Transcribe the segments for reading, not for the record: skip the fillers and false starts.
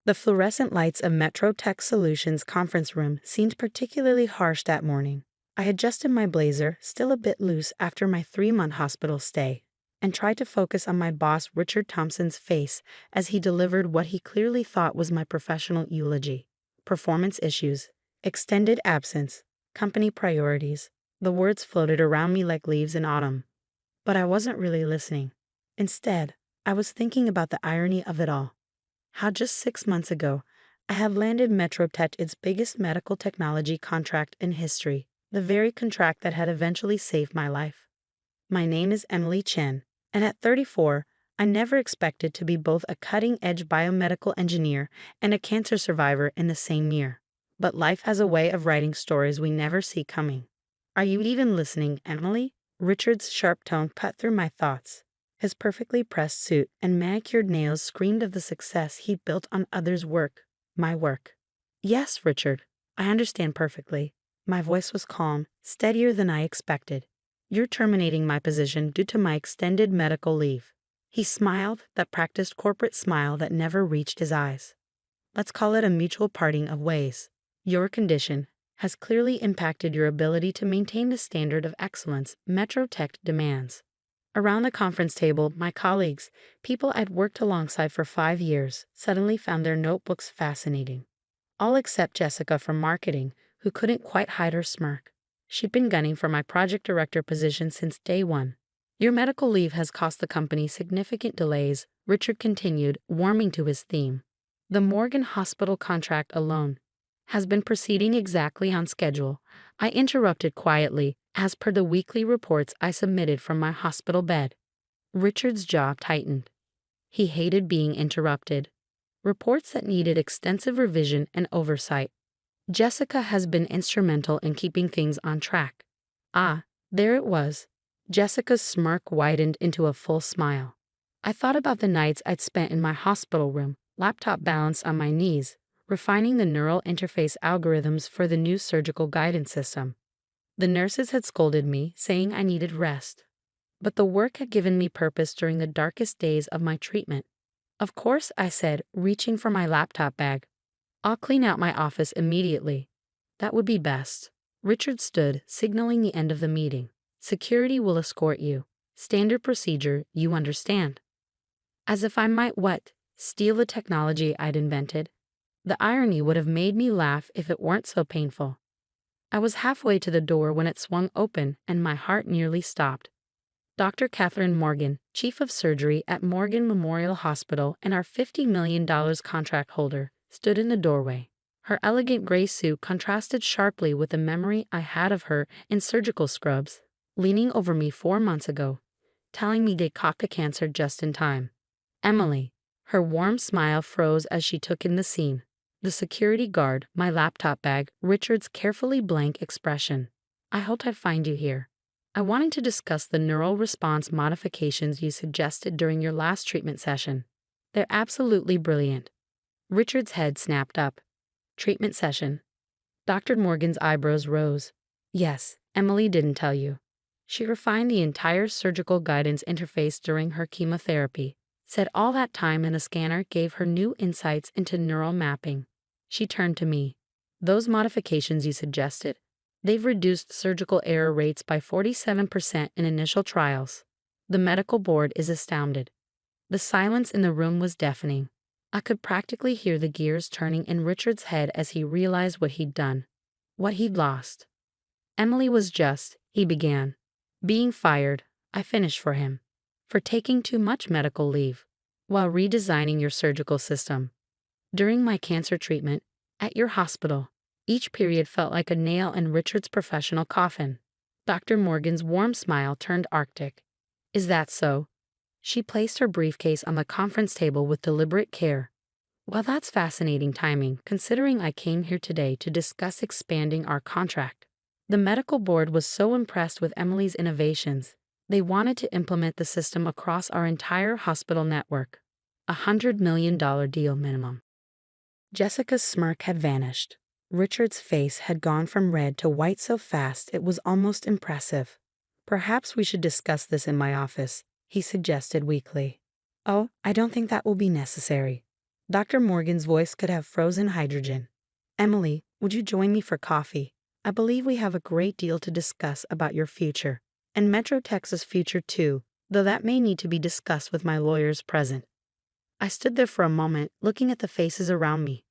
The fluorescent lights of Metro Tech Solutions conference room seemed particularly harsh that morning. I adjusted my blazer, still a bit loose after my 3-month hospital stay, and tried to focus on my boss Richard Thompson's face as he delivered what he clearly thought was my professional eulogy. Performance issues, extended absence, company priorities. The words floated around me like leaves in autumn. But I wasn't really listening. Instead, I was thinking about the irony of it all. How just 6 months ago, I had landed Metrotech its biggest medical technology contract in history, the very contract that had eventually saved my life. My name is Emily Chen, and at 34, I never expected to be both a cutting-edge biomedical engineer and a cancer survivor in the same year. But life has a way of writing stories we never see coming. Are you even listening, Emily? Richard's sharp tone cut through my thoughts. His perfectly pressed suit and manicured nails screamed of the success he built on others' work, my work. Yes, Richard, I understand perfectly. My voice was calm, steadier than I expected. You're terminating my position due to my extended medical leave. He smiled, that practiced corporate smile that never reached his eyes. Let's call it a mutual parting of ways. Your condition has clearly impacted your ability to maintain the standard of excellence Metrotech demands. Around the conference table, my colleagues, people I'd worked alongside for 5 years, suddenly found their notebooks fascinating. All except Jessica from marketing, who couldn't quite hide her smirk. She'd been gunning for my project director position since day one. Your medical leave has cost the company significant delays, Richard continued, warming to his theme. The Morgan Hospital contract alone has been proceeding exactly on schedule. I interrupted quietly, as per the weekly reports I submitted from my hospital bed. Richard's jaw tightened. He hated being interrupted. Reports that needed extensive revision and oversight. Jessica has been instrumental in keeping things on track. Ah, there it was. Jessica's smirk widened into a full smile. I thought about the nights I'd spent in my hospital room, laptop balanced on my knees, refining the neural interface algorithms for the new surgical guidance system. The nurses had scolded me, saying I needed rest. But the work had given me purpose during the darkest days of my treatment. Of course, I said, reaching for my laptop bag. I'll clean out my office immediately. That would be best. Richard stood, signaling the end of the meeting. Security will escort you. Standard procedure, you understand. As if I might what? Steal the technology I'd invented? The irony would have made me laugh if it weren't so painful. I was halfway to the door when it swung open and my heart nearly stopped. Dr. Catherine Morgan, Chief of Surgery at Morgan Memorial Hospital and our $50 million contract holder, stood in the doorway. Her elegant gray suit contrasted sharply with the memory I had of her in surgical scrubs, leaning over me 4 months ago, telling me they'd caught the cancer just in time. Emily. Her warm smile froze as she took in the scene. The security guard, my laptop bag, Richard's carefully blank expression. I hoped I'd find you here. I wanted to discuss the neural response modifications you suggested during your last treatment session. They're absolutely brilliant. Richard's head snapped up. Treatment session. Dr. Morgan's eyebrows rose. Yes, Emily didn't tell you. She refined the entire surgical guidance interface during her chemotherapy. Said all that time in the scanner gave her new insights into neural mapping. She turned to me. Those modifications you suggested, they've reduced surgical error rates by 47% in initial trials. The medical board is astounded. The silence in the room was deafening. I could practically hear the gears turning in Richard's head as he realized what he'd done, what he'd lost. Emily was just, he began, being fired. I finished for him. For taking too much medical leave, while redesigning your surgical system. During my cancer treatment, at your hospital, each period felt like a nail in Richard's professional coffin. Dr. Morgan's warm smile turned arctic. Is that so? She placed her briefcase on the conference table with deliberate care. Well, that's fascinating timing, considering I came here today to discuss expanding our contract. The medical board was so impressed with Emily's innovations. They wanted to implement the system across our entire hospital network. $100 million deal minimum. Jessica's smirk had vanished. Richard's face had gone from red to white so fast it was almost impressive. Perhaps we should discuss this in my office, he suggested weakly. Oh, I don't think that will be necessary. Dr. Morgan's voice could have frozen hydrogen. Emily, would you join me for coffee? I believe we have a great deal to discuss about your future, and Metro Tech's future too, though that may need to be discussed with my lawyers present. I stood there for a moment, looking at the faces around me.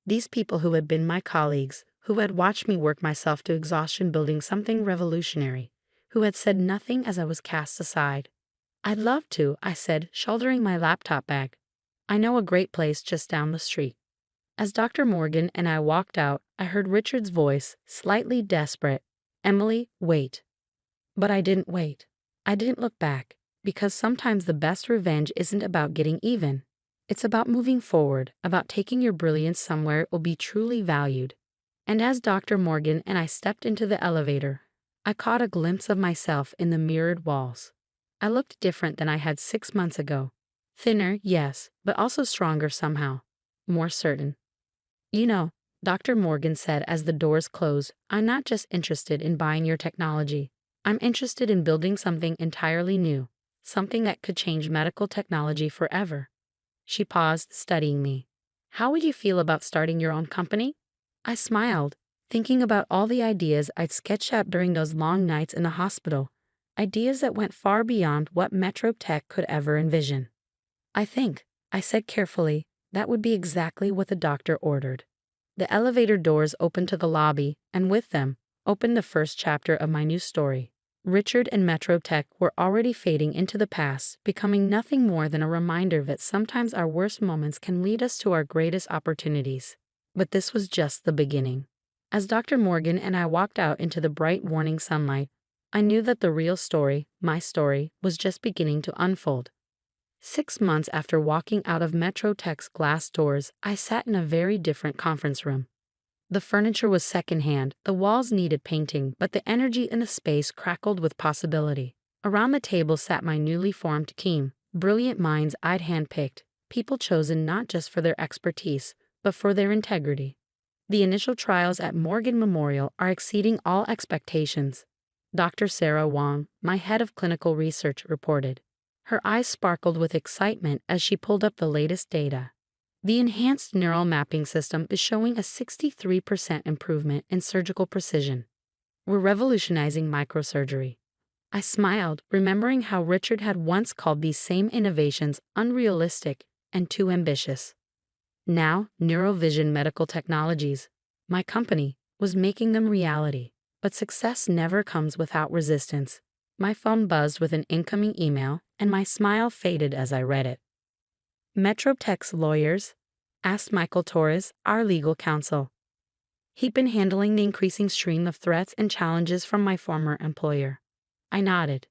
These people who had been my colleagues, who had watched me work myself to exhaustion building something revolutionary, who had said nothing as I was cast aside. I'd love to, I said, shouldering my laptop bag. I know a great place just down the street. As Dr. Morgan and I walked out, I heard Richard's voice, slightly desperate. Emily, wait. But I didn't wait. I didn't look back, because sometimes the best revenge isn't about getting even. It's about moving forward, about taking your brilliance somewhere it will be truly valued. And as Dr. Morgan and I stepped into the elevator, I caught a glimpse of myself in the mirrored walls. I looked different than I had 6 months ago. Thinner, yes, but also stronger somehow. More certain. You know, Dr. Morgan said as the doors closed, I'm not just interested in buying your technology. I'm interested in building something entirely new, something that could change medical technology forever. She paused, studying me. How would you feel about starting your own company? I smiled, thinking about all the ideas I'd sketched out during those long nights in the hospital, ideas that went far beyond what Metro Tech could ever envision. I think, I said carefully, that would be exactly what the doctor ordered. The elevator doors opened to the lobby, and with them, opened the first chapter of my new story. Richard and Metro Tech were already fading into the past, becoming nothing more than a reminder that sometimes our worst moments can lead us to our greatest opportunities. But this was just the beginning. As Dr. Morgan and I walked out into the bright morning sunlight, I knew that the real story, my story, was just beginning to unfold. 6 months after walking out of Metro Tech's glass doors, I sat in a very different conference room. The furniture was secondhand, the walls needed painting, but the energy in the space crackled with possibility. Around the table sat my newly formed team, brilliant minds I'd handpicked, people chosen not just for their expertise, but for their integrity. The initial trials at Morgan Memorial are exceeding all expectations. Dr. Sarah Wong, my head of clinical research, reported. Her eyes sparkled with excitement as she pulled up the latest data. The enhanced neural mapping system is showing a 63% improvement in surgical precision. We're revolutionizing microsurgery. I smiled, remembering how Richard had once called these same innovations unrealistic and too ambitious. Now, Neurovision Medical Technologies, my company, was making them reality. But success never comes without resistance. My phone buzzed with an incoming email, and my smile faded as I read it. Metro Tech's lawyers? Asked Michael Torres, our legal counsel. He'd been handling the increasing stream of threats and challenges from my former employer. I nodded.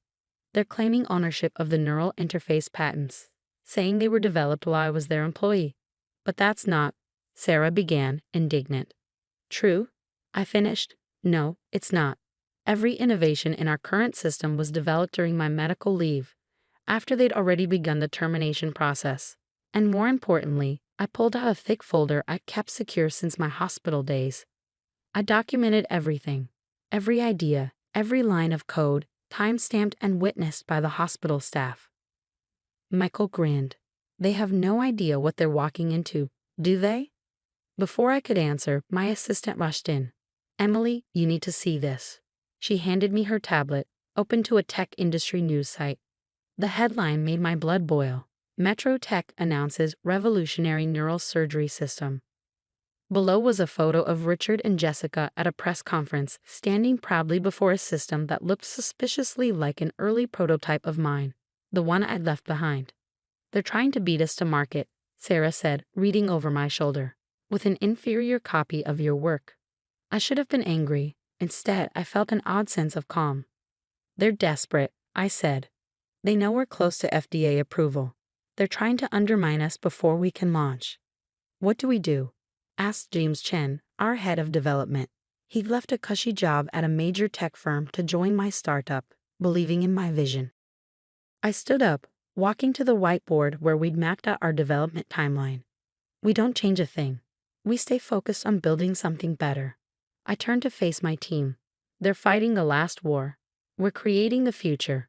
They're claiming ownership of the neural interface patents, saying they were developed while I was their employee. But that's not, Sarah began, indignant. True? I finished. No, it's not. Every innovation in our current system was developed during my medical leave, after they'd already begun the termination process. And more importantly, I pulled out a thick folder I kept secure since my hospital days. I documented everything, every idea, every line of code, time-stamped and witnessed by the hospital staff. Michael grinned. They have no idea what they're walking into, do they? Before I could answer, my assistant rushed in. Emily, you need to see this. She handed me her tablet, open to a tech industry news site. The headline made my blood boil. Metro Tech announces revolutionary neural surgery system. Below was a photo of Richard and Jessica at a press conference, standing proudly before a system that looked suspiciously like an early prototype of mine, the one I'd left behind. They're trying to beat us to market, Sarah said, reading over my shoulder, with an inferior copy of your work. I should have been angry. Instead, I felt an odd sense of calm. They're desperate, I said. They know we're close to FDA approval. They're trying to undermine us before we can launch. What do we do? Asked James Chen, our head of development. He'd left a cushy job at a major tech firm to join my startup, believing in my vision. I stood up, walking to the whiteboard where we'd mapped out our development timeline. We don't change a thing. We stay focused on building something better. I turned to face my team. They're fighting the last war. We're creating the future.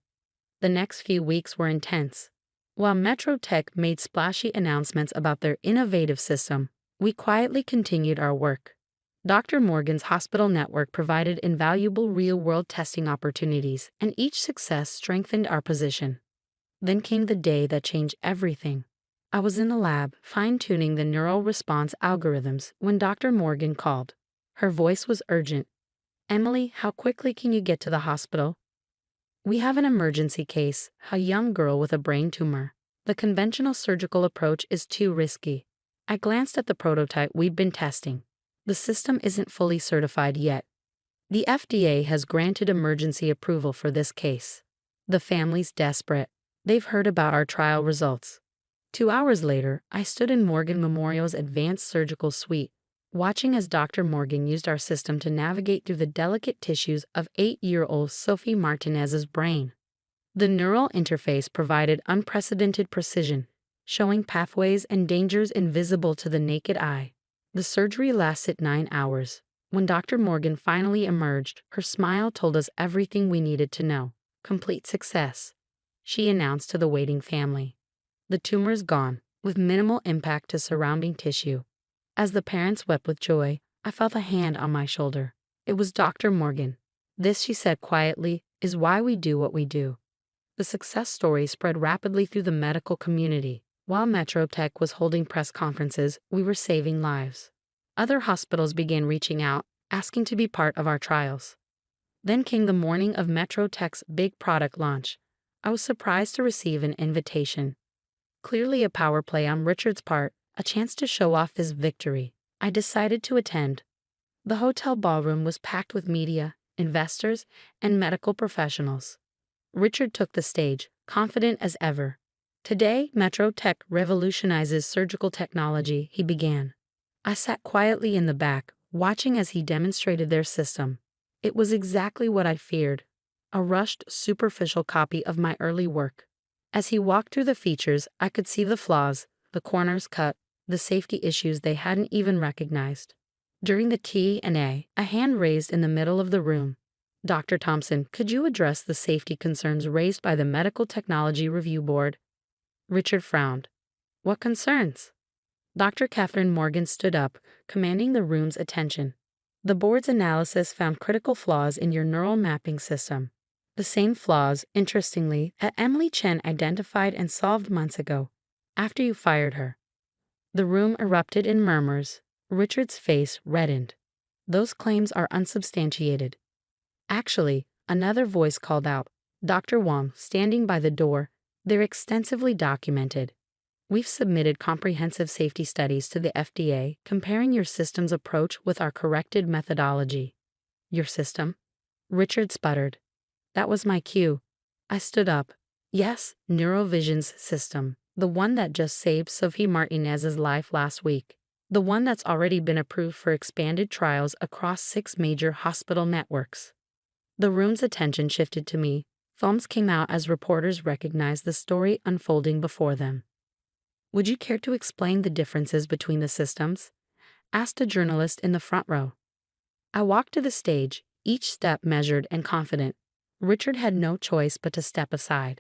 The next few weeks were intense. While MetroTech made splashy announcements about their innovative system, we quietly continued our work. Dr. Morgan's hospital network provided invaluable real-world testing opportunities, and each success strengthened our position. Then came the day that changed everything. I was in the lab, fine-tuning the neural response algorithms, when Dr. Morgan called. Her voice was urgent. "Emily, how quickly can you get to the hospital? We have an emergency case, a young girl with a brain tumor. The conventional surgical approach is too risky." I glanced at the prototype we'd been testing. The system isn't fully certified yet. The FDA has granted emergency approval for this case. The family's desperate. They've heard about our trial results. 2 hours later, I stood in Morgan Memorial's advanced surgical suite, watching as Dr. Morgan used our system to navigate through the delicate tissues of 8-year-old Sophie Martinez's brain. The neural interface provided unprecedented precision, showing pathways and dangers invisible to the naked eye. The surgery lasted 9 hours. When Dr. Morgan finally emerged, her smile told us everything we needed to know. "Complete success," she announced to the waiting family. "The tumor is gone, with minimal impact to surrounding tissue." As the parents wept with joy, I felt a hand on my shoulder. It was Dr. Morgan. "This," she said quietly, "is why we do what we do." The success story spread rapidly through the medical community. While MetroTech was holding press conferences, we were saving lives. Other hospitals began reaching out, asking to be part of our trials. Then came the morning of MetroTech's big product launch. I was surprised to receive an invitation. Clearly a power play on Richard's part, a chance to show off his victory. I decided to attend. The hotel ballroom was packed with media, investors, and medical professionals. Richard took the stage, confident as ever. "Today, MetroTech revolutionizes surgical technology," he began. I sat quietly in the back, watching as he demonstrated their system. It was exactly what I feared, a rushed, superficial copy of my early work. As he walked through the features, I could see the flaws, the corners cut, the safety issues they hadn't even recognized. During the Q&A, a hand raised in the middle of the room. "Dr. Thompson, could you address the safety concerns raised by the Medical Technology Review Board?" Richard frowned. "What concerns?" Dr. Catherine Morgan stood up, commanding the room's attention. "The board's analysis found critical flaws in your neural mapping system. The same flaws, interestingly, that Emily Chen identified and solved months ago, after you fired her." The room erupted in murmurs. Richard's face reddened. "Those claims are unsubstantiated." Actually, another voice called out, Dr. Wong, standing by the door, "They're extensively documented. We've submitted comprehensive safety studies to the FDA comparing your system's approach with our corrected methodology." "Your system?" Richard sputtered. That was my cue. I stood up. "Yes, Neurovision's system, the one that just saved Sophie Martinez's life last week. The one that's already been approved for expanded trials across 6 major hospital networks." The room's attention shifted to me. Thumbs came out as reporters recognized the story unfolding before them. "Would you care to explain the differences between the systems?" asked a journalist in the front row. I walked to the stage, each step measured and confident. Richard had no choice but to step aside.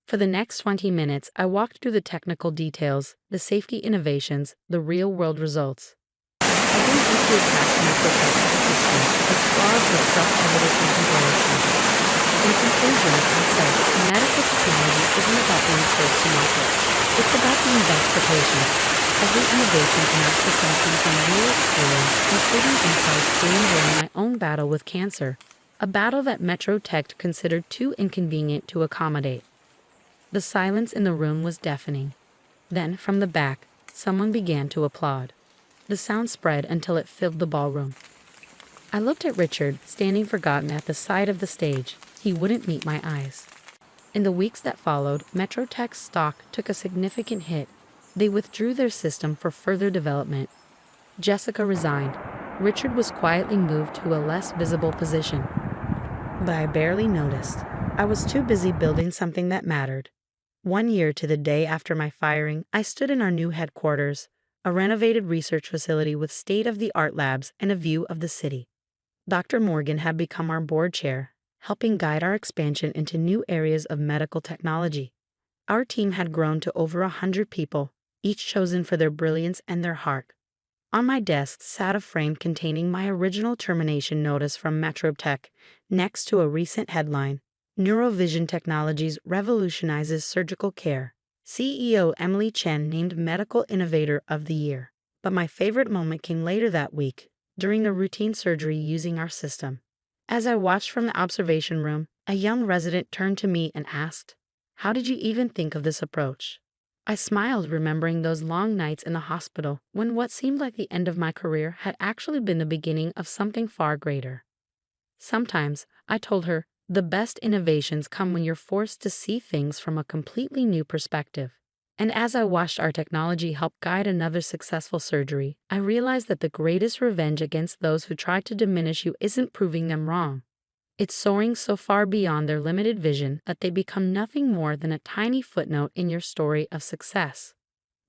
For the next 20 minutes, I walked through the technical details, the safety innovations, the real-world results. I didn't need to attack MetroTech's system, but flaws with self-evident configuration. In conclusion, I said, medical technology isn't about being first to market. It's about being best for patients. Every innovation in our system comes from real experience, including insights gained during my own battle with cancer, a battle that MetroTech considered too inconvenient to accommodate. The silence in the room was deafening. Then, from the back, someone began to applaud. The sound spread until it filled the ballroom. I looked at Richard, standing forgotten at the side of the stage. He wouldn't meet my eyes. In the weeks that followed, MetroTech's stock took a significant hit. They withdrew their system for further development. Jessica resigned. Richard was quietly moved to a less visible position. But I barely noticed. I was too busy building something that mattered. 1 year to the day after my firing, I stood in our new headquarters, a renovated research facility with state-of-the-art labs and a view of the city. Dr. Morgan had become our board chair, helping guide our expansion into new areas of medical technology. Our team had grown to over 100 people, each chosen for their brilliance and their heart. On my desk sat a frame containing my original termination notice from MetroTech, next to a recent headline: Neurovision Technologies Revolutionizes Surgical Care. CEO Emily Chen named Medical Innovator of the Year. But my favorite moment came later that week, during a routine surgery using our system. As I watched from the observation room, a young resident turned to me and asked, "How did you even think of this approach?" I smiled, remembering those long nights in the hospital when what seemed like the end of my career had actually been the beginning of something far greater. Sometimes, I told her, the best innovations come when you're forced to see things from a completely new perspective. And as I watched our technology help guide another successful surgery, I realized that the greatest revenge against those who try to diminish you isn't proving them wrong. It's soaring so far beyond their limited vision that they become nothing more than a tiny footnote in your story of success.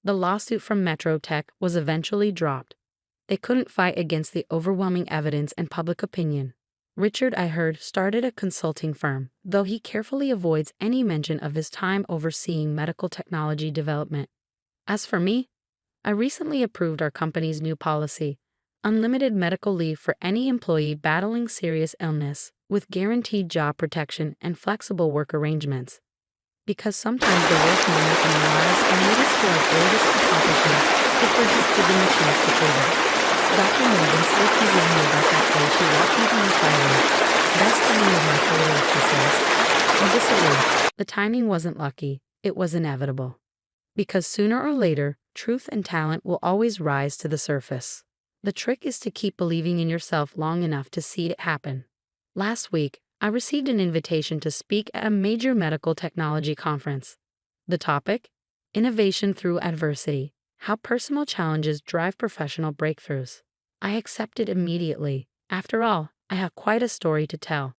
The lawsuit from MetroTech was eventually dropped. They couldn't fight against the overwhelming evidence and public opinion. Richard, I heard, started a consulting firm, though he carefully avoids any mention of his time overseeing medical technology development. As for me, I recently approved our company's new policy: unlimited medical leave for any employee battling serious illness, with guaranteed job protection and flexible work arrangements. Because sometimes the worst moments in our lives are lead us to our greatest accomplishments if we're just given the chance to prove it. Dr. Morgan still teases me about that day she walked into my filing. Best timing of my career, she says. I disagree. The timing wasn't lucky, it was inevitable. Because sooner or later, truth and talent will always rise to the surface. The trick is to keep believing in yourself long enough to see it happen. Last week, I received an invitation to speak at a major medical technology conference. The topic? Innovation through adversity: how personal challenges drive professional breakthroughs. I accepted immediately. After all, I have quite a story to tell.